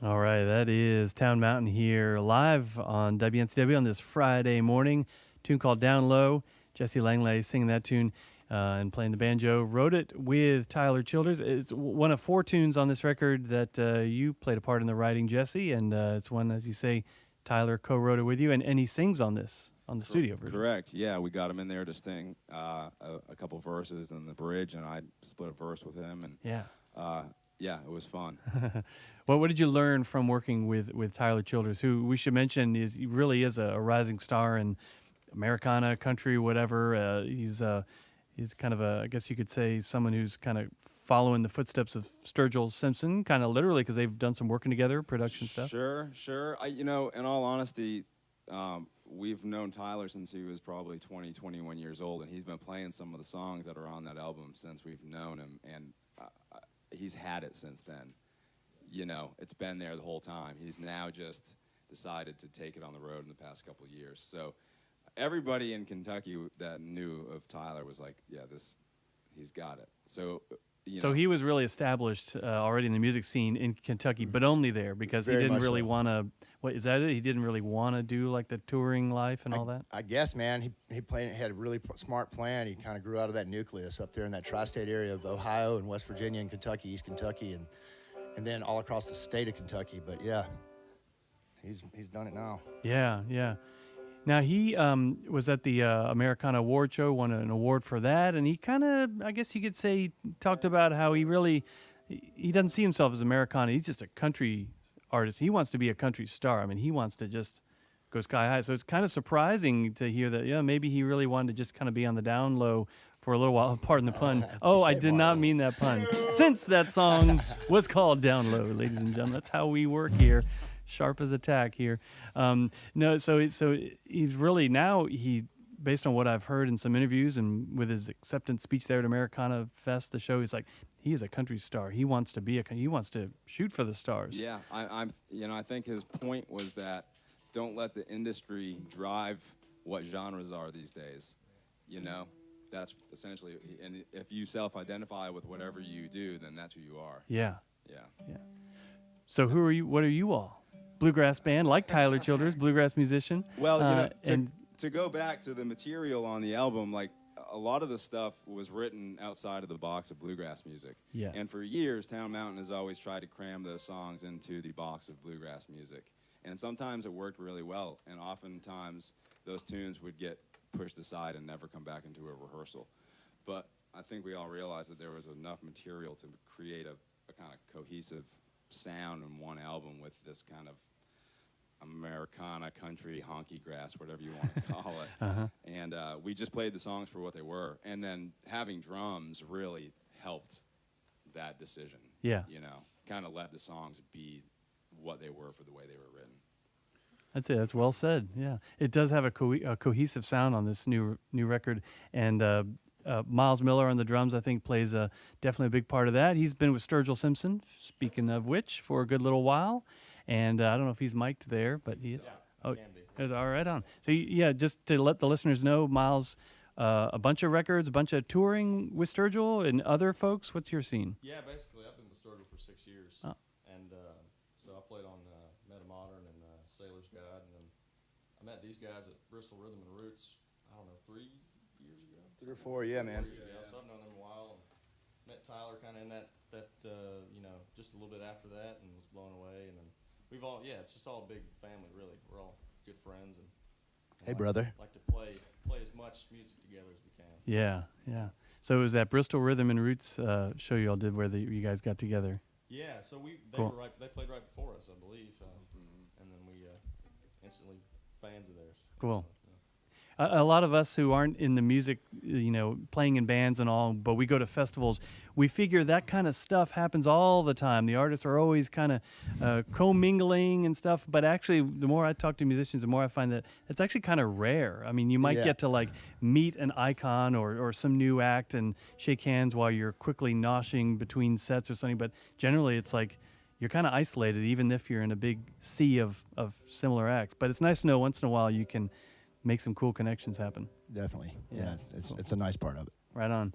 All right, that is Town Mountain here live on WNCW on this Friday morning. Tune called Down Low. Jesse Langley singing that tune and playing the banjo. Wrote it with Tyler Childers. It's one of 4 tunes on this record that you played a part in the writing, Jesse, and it's one, as you say, Tyler co-wrote it with you, and he sings on this, on the studio version. Correct. Yeah, we got him in there to sing a couple verses and the bridge, and I split a verse with him, and yeah, it was fun. Well, what did you learn from working with Tyler Childers, who we should mention really is a rising star in Americana, country, whatever. He's kind of I guess you could say, someone who's kind of following the footsteps of Sturgill Simpson, kind of literally, because they've done some working together, production stuff. Sure. In all honesty, we've known Tyler since he was probably 20, 21 years old, and he's been playing some of the songs that are on that album since we've known him, and he's had it since then. It's been there the whole time. He's now just decided to take it on the road in the past couple of years. So everybody in Kentucky that knew of Tyler was like, yeah, he's got it. So, So he was really established already in the music scene in Kentucky, but only there because he didn't really want to. What is that? He didn't really want to do like the touring life and all that. I guess, man, he had a really smart plan. He kind of grew out of that nucleus up there in that tri-state area of Ohio and West Virginia and Kentucky, East Kentucky, and then all across the state of Kentucky. But yeah, he's done it now. Yeah. Now, he was at the Americana Award Show, won an award for that, and he kind of, I guess you could say, talked about how he doesn't see himself as Americana. He's just a country artist. He wants to be a country star. I mean, he wants to just go sky high. So it's kind of surprising to hear that, maybe he really wanted to just kind of be on the down low for a little while. Pardon the pun. Oh, I did not mean that pun. Since that song was called Down Low, ladies and gentlemen, that's how we work here. Sharp as a tack here. So he's really now, based on what I've heard in some interviews and with his acceptance speech there at Americana Fest, the show, he's like, he is a country star. He wants to shoot for the stars. Yeah, I think his point was that don't let the industry drive what genres are these days. That's essentially, and if you self-identify with whatever you do, then that's who you are. Yeah. So who are you? What are you all? Bluegrass band, like Tyler Childers, bluegrass musician. Well, to go back to the material on the album, like a lot of the stuff was written outside of the box of bluegrass music. Yeah. And for years, Town Mountain has always tried to cram those songs into the box of bluegrass music. And sometimes it worked really well, and oftentimes those tunes would get pushed aside and never come back into a rehearsal. But I think we all realized that there was enough material to create a kind of cohesive sound in one album with this kind of Americana, country, honky grass, whatever you want to call it. And we just played the songs for what they were. And then having drums really helped that decision. Yeah. Kind of let the songs be what they were for the way they were written. That's it. That's well said. Yeah, it does have a cohesive sound on this new record, and Miles Miller on the drums, I think, plays definitely a big part of that. He's been with Sturgill Simpson, speaking of which, for a good little while, and I don't know if he's mic'd there, but he is. Yeah, oh, can be. It's all right on. So yeah, just to let the listeners know, Miles, a bunch of records, a bunch of touring with Sturgill and other folks. What's your scene? Yeah, basically, I've been with Sturgill for 6 years, and so I played on Modern and Sailor's Guide, and then I met these guys at Bristol Rhythm and Roots, I don't know, 3 years ago? 3 or 4, yeah, man. 4 years ago, so I've known them a while, and met Tyler kind of in that just a little bit after that, and was blown away, and then it's just all a big family, really. We're all good friends, and Hey, brother. like to play as much music together as we can. Yeah. So it was that Bristol Rhythm and Roots show you all did where you guys got together. Yeah, so Cool. they played right before us, I believe, and then we instantly fans of theirs. Cool. So, A lot of us who aren't in the music, playing in bands and all, but we go to festivals, we figure that kind of stuff happens all the time. The artists are always kind of commingling and stuff, but actually the more I talk to musicians, the more I find that it's actually kind of rare. I mean, you might get to like meet an icon or some new act and shake hands while you're quickly noshing between sets or something, but generally it's like you're kind of isolated even if you're in a big sea of similar acts. But it's nice to know once in a while you can make some cool connections happen. Definitely. Yeah, it's a nice part of it. Right on.